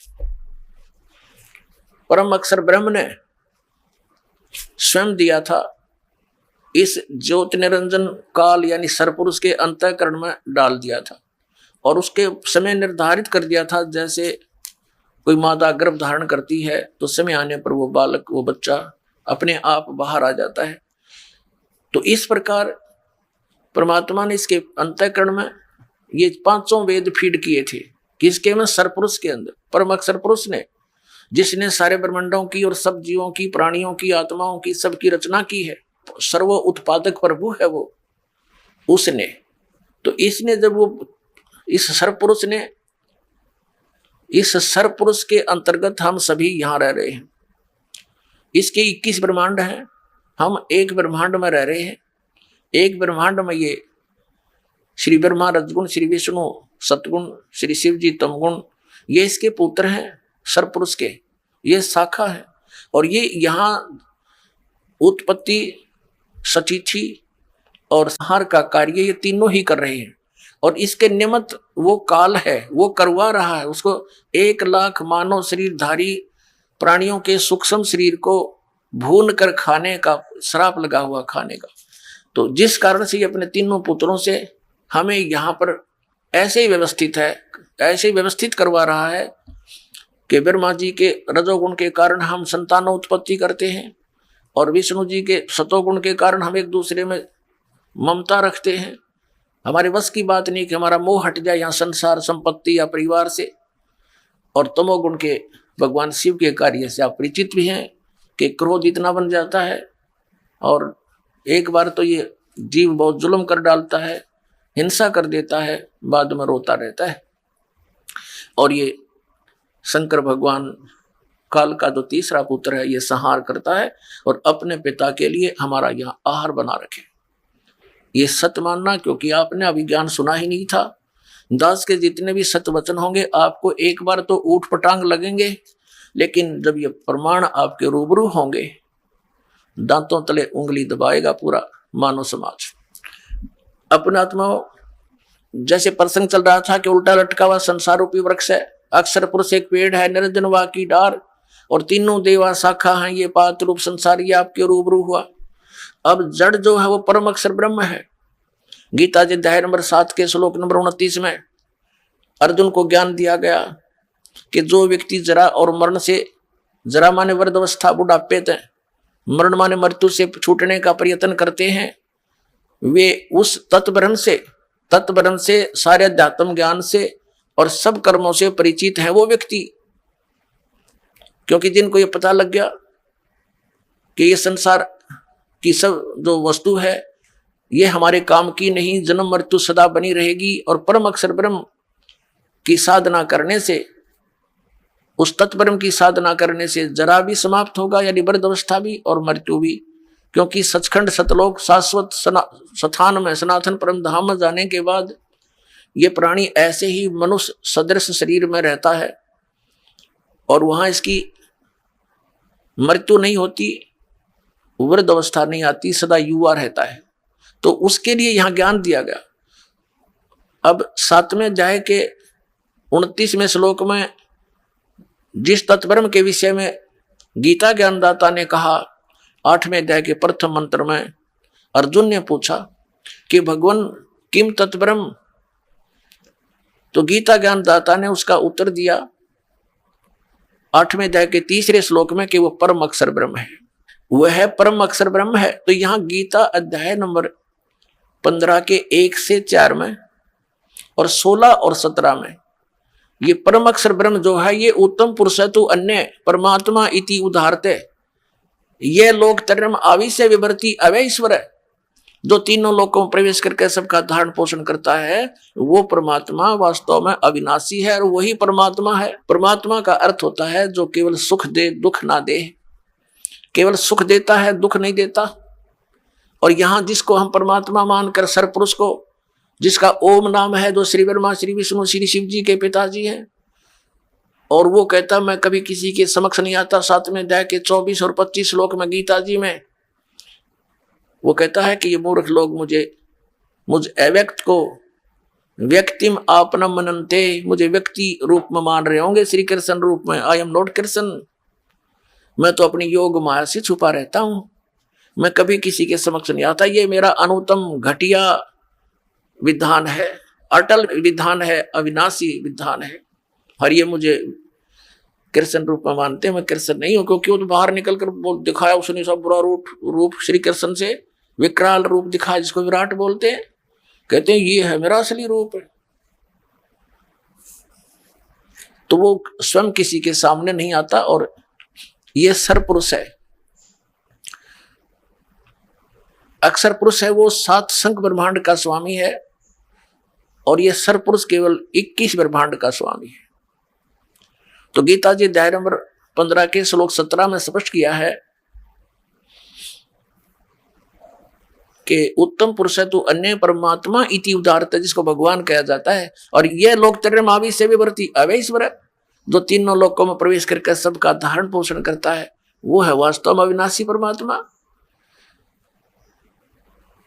A: परम अक्षर ब्रह्म ने स्वयं दिया था, इस ज्योति निरंजन काल यानी सरपुरुष के अंतःकरण में डाल दिया था और उसके समय निर्धारित कर दिया था। जैसे कोई माता गर्भ धारण करती है तो समय आने पर वो बालक, वो बच्चा अपने आप बाहर आ जाता है। तो इस प्रकार परमात्मा ने इसके अंतःकरण में ये पांचों वेद फीड किए थे। किसके में? सरपुरुष के अंदर। परम अक्षर पुरुष ने, जिसने सारे ब्रह्मांडों की और सब जीवों की, प्राणियों की, आत्माओं की, सबकी रचना की है, सर्व उत्पादक प्रभु है वो, उसने। तो इसने जब वो इस सरपुरुष ने, इस सरपुरुष के अंतर्गत हम सभी यहाँ रह रहे हैं। इसके 21 ब्रह्मांड हैं, हम एक ब्रह्मांड में रह रहे हैं। एक ब्रह्मांड में ये श्री ब्रह्मा रजगुण, श्री विष्णु सतगुण, श्री शिव जी तमगुण, ये इसके पुत्र हैं सरपुरुष के, ये शाखा है। और ये यहाँ उत्पत्ति, सचिथि और संहार का कार्य ये तीनों ही कर रहे हैं। और इसके निमित्त वो काल है, वो करवा रहा है। उसको 1 लाख मानव शरीरधारी प्राणियों के सूक्ष्म शरीर को भून कर खाने का श्राप लगा हुआ, खाने का। तो जिस कारण से ये अपने तीनों पुत्रों से हमें यहाँ पर ऐसे ही व्यवस्थित है, ऐसे ही व्यवस्थित करवा रहा है कि ब्रह्मा जी के रजोगुण के कारण हम संतान उत्पत्ति करते हैं और विष्णु जी के सतोगुण के कारण हम एक दूसरे में ममता रखते हैं। हमारे बस की बात नहीं कि हमारा मोह हट जाए यहाँ संसार, संपत्ति या परिवार से। और तमोगुण के भगवान शिव के कार्य से आप परिचित भी हैं कि क्रोध इतना बन जाता है और एक बार तो ये जीव बहुत जुल्म कर डालता है, हिंसा कर देता है, बाद में रोता रहता है। और ये शंकर भगवान काल का जो तीसरा पुत्र है, ये संहार करता है और अपने पिता के लिए हमारा यहाँ आहार बना रखे। ये सत्य मानना, क्योंकि आपने अभी ज्ञान सुना ही नहीं था। दास के जितने भी सत्य वचन होंगे आपको एक बार तो ऊट पटांग लगेंगे, लेकिन जब ये प्रमाण आपके रूबरू होंगे, दांतों तले उंगली दबाएगा पूरा मानव समाज। अपना आत्मा, जैसे प्रसंग चल रहा था कि उल्टा लटका हुआ संसार रूपी वृक्ष है, अक्षर पुरुष एक पेड़ है, निरंजन वा की डार और तीनों देवा शाखा हैं, ये पात्र रूप संसार ये आपके रूबरू हुआ। अब जड़ जो है वो परम अक्षर ब्रह्म है। गीता जी अध्याय नंबर 7 के श्लोक नंबर 29 में अर्जुन को ज्ञान दिया गया कि जो व्यक्ति जरा और मरण से, जरा माने वृद्धावस्था, बुढ़ापे तक, मरण माने मृत्यु से छूटने का प्रयत्न करते हैं, वे उस तत्वब्रह्म से सारे अध्यात्म ज्ञान से और सब कर्मों से परिचित है वो व्यक्ति। क्योंकि जिनको ये पता लग गया कि ये संसार की सब जो वस्तु है ये हमारे काम की नहीं, जन्म मृत्यु सदा बनी रहेगी, और परम अक्षर ब्रह्म की साधना करने से, उस तत्ब्रह्म की साधना करने से जरा भी समाप्त होगा, यानी वृद्धावस्था भी और मृत्यु भी। क्योंकि सचखंड सतलोक शाश्वत स्थान में, सनातन परम धाम में जाने के बाद ये प्राणी ऐसे ही मनुष्य सदृश शरीर में रहता है और वहां इसकी मृत्यु नहीं होती, वृद्ध अवस्था नहीं आती, सदा युवा रहता है। तो उसके लिए यहां ज्ञान दिया गया। अब 7वें अध्याय के 29वें श्लोक में जिस तत्ब्रह्म के विषय में गीता ज्ञानदाता ने कहा, 8वें अध्याय के प्रथम मंत्र में अर्जुन ने पूछा कि भगवान किम तत्ब्रह्म, तो गीता ज्ञानदाता ने उसका उत्तर दिया 8वें अध्याय के 3रे श्लोक में कि वो परम अक्षर ब्रह्म है, वह परम अक्षर ब्रह्म है। तो यहाँ गीता अध्याय नंबर 15 के 1 से 4 में और 16 और 17 में ये परम अक्षर ब्रह्म जो है ये उत्तम पुरुष है, तो अन्य परमात्मा इति उदाहरते, ये लोक तरम आविश्य विभर्ति अवय ईश्वर है, जो तीनों लोकों में प्रवेश करके सबका धारण पोषण करता है, वो परमात्मा वास्तव में अविनाशी है और वही परमात्मा है। परमात्मा का अर्थ होता है जो केवल सुख दे, दुख ना दे। केवल सुख देता है, दुख नहीं देता। और यहाँ जिसको हम परमात्मा मानकर, सरपुरुष को, जिसका ओम नाम है, जो श्री ब्रह्मा, श्री विष्णु, श्री शिव जी के पिताजी हैं, और वो कहता मैं कभी किसी के समक्ष नहीं आता। 7वें अध्याय के 24 और 25 श्लोक में गीता जी में वो कहता है कि ये मूर्ख लोग मुझ अव्यक्त को व्यक्तिम आपनम मनन्ते, मुझे व्यक्ति रूप में मान रहे होंगे, श्री कृष्ण रूप में। आई एम नॉट कृष्ण, मैं तो अपनी योग माया से छुपा रहता हूं, मैं कभी किसी के समक्ष नहीं आता। ये मेरा अनुत्तम घटिया विधान है, अटल विधान है, अविनाशी विधान है। और ये मुझे कृष्ण रूप में मानते हैं, मैं कृष्ण नहीं हूं, क्योंकि वो तो बाहर निकल कर बोल दिखाया उसने सब बुरा रूप श्री कृष्ण से विकराल रूप दिखाया, जिसको विराट बोलते हैं। कहते हैं ये है मेरा असली रूप है। तो वो स्वयं किसी के सामने नहीं आता, और ये सरपुरुष है, अक्षर पुरुष है, वो 7 संख्य ब्रह्मांड का स्वामी है, और ये सरपुरुष केवल 21 ब्रह्मांड का स्वामी है। तो गीता जी अध्याय नंबर 15 के श्लोक 17 में स्पष्ट किया है कि उत्तम पुरुष है तो अन्य परमात्मा इति उदारता, जिसको भगवान कहा जाता है। और यह लोक मावी से विवर्ती अवैश्वर, जो तीनों लोकों में प्रवेश करके सबका धारण पोषण करता है, वो है वास्तव में अविनाशी परमात्मा।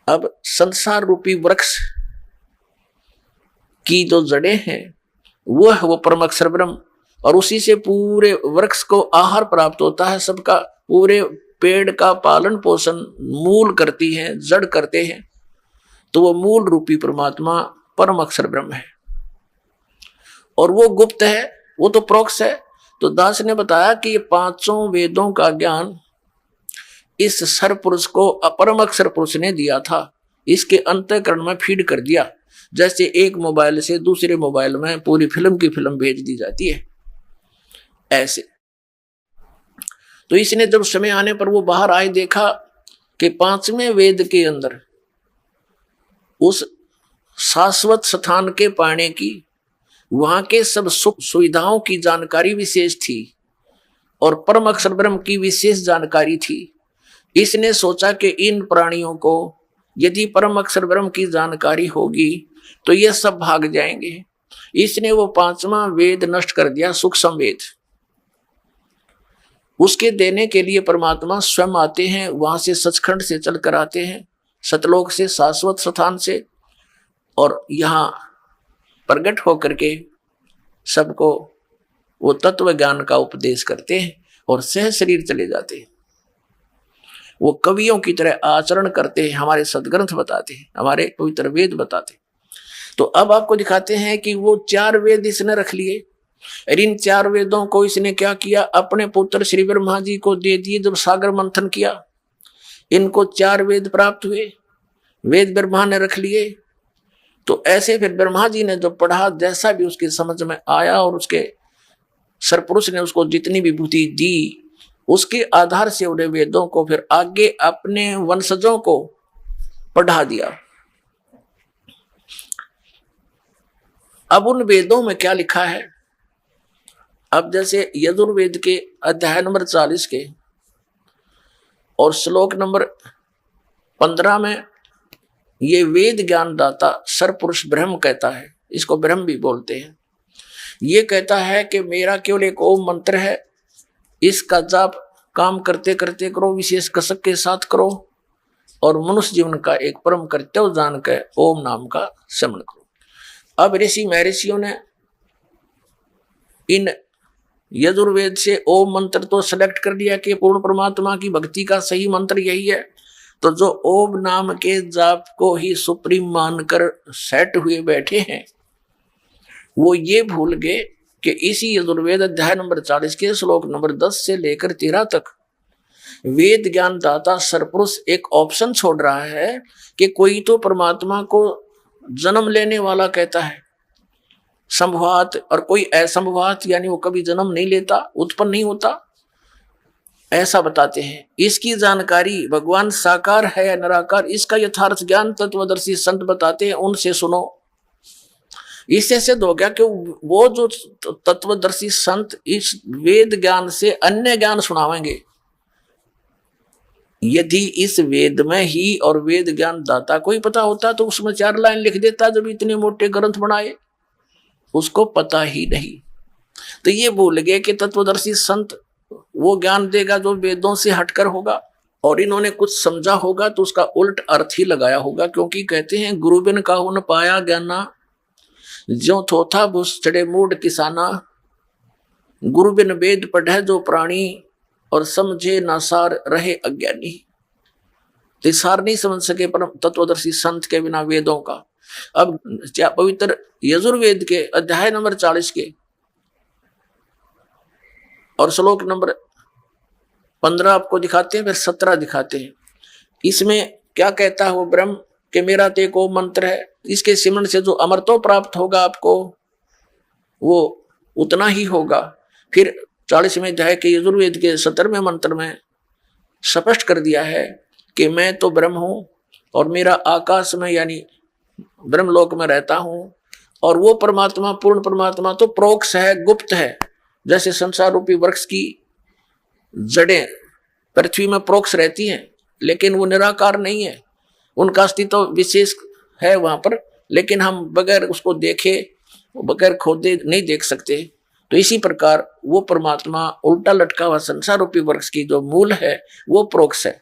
A: अब संसार रूपी वृक्ष की जो जड़ें हैं वो है वो परम अक्षर ब्रह्म, और उसी से पूरे वृक्ष को आहार प्राप्त होता है, सबका पूरे पेड़ का पालन पोषण मूल करती है, जड़ करते हैं। तो वो मूल रूपी परमात्मा परम अक्षर ब्रह्म है, और वो गुप्त है, वो तो प्रोक्ष है। तो दास ने बताया कि ये 5 वेदों का ज्ञान इस सर पुरुष को अपरम अक्षर पुरुष ने दिया था, इसके अंतःकरण में फीड कर दिया, जैसे एक मोबाइल से दूसरे मोबाइल में पूरी फिल्म की फिल्म भेज दी जाती है, ऐसे। तो इसने जब समय आने पर वो बाहर आए, देखा कि 5वें वेद के अंदर उस शाश्वत स्थान के पाने की, वहां के सब सुख सुविधाओं की जानकारी विशेष थी, और परम अक्षर ब्रह्म की विशेष जानकारी थी। इसने सोचा कि इन प्राणियों को यदि परम अक्षर ब्रह्म की जानकारी होगी तो ये सब भाग जाएंगे। इसने वो 5वां वेद नष्ट कर दिया, सूक्ष्म वेद। उसके देने के लिए परमात्मा स्वयं आते हैं, वहां से सचखंड से चलकर आते हैं, सतलोक से, शाश्वत स्थान से, और यहाँ प्रकट होकर के सबको वो तत्व ज्ञान का उपदेश करते हैं, और सह शरीर चले जाते हैं। वो कवियों की तरह आचरण करते हैं, हमारे सदग्रंथ बताते हैं, हमारे पवित्र वेद बताते हैं। तो अब आपको दिखाते हैं कि वो 4 वेद इसने रख लिए, और इन 4 वेदों को इसने क्या किया, अपने पुत्र श्री ब्रह्मा जी को दे दिए। जब सागर मंथन किया, इनको 4 वेद प्राप्त हुए, वेद ब्रह्मा ने रख लिए। तो ऐसे फिर ब्रह्मा जी ने जो पढ़ा, जैसा भी उसके समझ में आया, और उसके सरपुरुष ने उसको जितनी विभूति दी, उसके आधार से उन्हें वेदों को फिर आगे अपने वंशजों को पढ़ा दिया। अब उन वेदों में क्या लिखा है, अब जैसे यजुर्वेद के अध्याय नंबर 40 के और श्लोक नंबर 15 में ये वेद ज्ञान दाता सरपुरुष ब्रह्म कहता है, इसको ब्रह्म भी बोलते हैं। ये कहता है कि मेरा केवल एक ओम मंत्र है, इसका जाप काम करते करते करो, विशेष कसक के साथ करो, और मनुष्य जीवन का एक परम कर्तव्य जान कर ओम नाम का स्मरण करो। अब ऋषि महर्षियों ने इन यजुर्वेद से ओम मंत्र तो सेलेक्ट कर लिया कि पूर्ण परमात्मा की भक्ति का सही मंत्र यही है। तो जो ओम नाम के जाप को ही सुप्रीम मानकर सेट हुए बैठे हैं, वो ये भूल गए कि इसी यजुर्वेद अध्याय नंबर 40 के श्लोक नंबर 10 से लेकर 13 तक वेद ज्ञान दाता सरपुरुष एक ऑप्शन छोड़ रहा है कि कोई तो परमात्मा को जन्म लेने वाला कहता है, संभवात, और कोई असंभवात, यानी वो कभी जन्म नहीं लेता, उत्पन्न नहीं होता, ऐसा बताते हैं। इसकी जानकारी भगवान साकार है या निराकार, इसका यथार्थ ज्ञान तत्वदर्शी संत बताते हैं, उनसे सुनो। इससे सिद्ध हो गया कि वो जो तत्वदर्शी संत इस वेद ज्ञान से अन्य ज्ञान सुनावेंगे। यदि इस वेद में ही और वेद ज्ञान दाता को ही पता होता तो उसमें 4 लाइन लिख देता, जब इतने मोटे ग्रंथ बनाए, उसको पता ही नहीं। तो ये भूल गए कि तत्वदर्शी संत वो ज्ञान देगा जो वेदों से हटकर होगा, और इन्होंने कुछ समझा होगा तो उसका उल्ट अर्थ ही लगाया होगा। क्योंकि कहते हैं गुरु बिन काहू न पाया ज्ञाना, ज्यों थोथा भूस चढ़े मूड किसाना। गुरु बिन वेद पढ़े जो प्राणी, और समझे ना सार रहे अज्ञानी। तो सार नहीं समझ सके परम तत्वदर्शी संत के बिना वेदों का। अब पवित्र यजुर्वेद के अध्याय नंबर 40 के और श्लोक नंबर 15 आपको दिखाते हैं, फिर 17 दिखाते हैं। इसमें क्या कहता है वो ब्रह्म कि मेरा ते को मंत्र है, इसके सिमरण से जो अमरत्व प्राप्त होगा आपको वो उतना ही होगा। फिर 40वें अध्याय के यजुर्वेद के 17वें मंत्र में स्पष्ट कर दिया है कि मैं तो ब्रह्म हूं और मेरा आकाश में यानी ब्रह्मलोक में रहता हूं, और वो परमात्मा पूर्ण परमात्मा तो प्रोक्ष है, गुप्त है। जैसे संसार रूपी वृक्ष की जड़ें पृथ्वी में प्रोक्ष रहती हैं, लेकिन वो निराकार नहीं है, उनका अस्तित्व विशेष है वहां पर, लेकिन हम बगैर उसको देखे, बगैर खोदे नहीं देख सकते। तो इसी प्रकार वो परमात्मा उल्टा लटका हुआ संसार रूपी वृक्ष की जो मूल है वो प्रोक्ष है।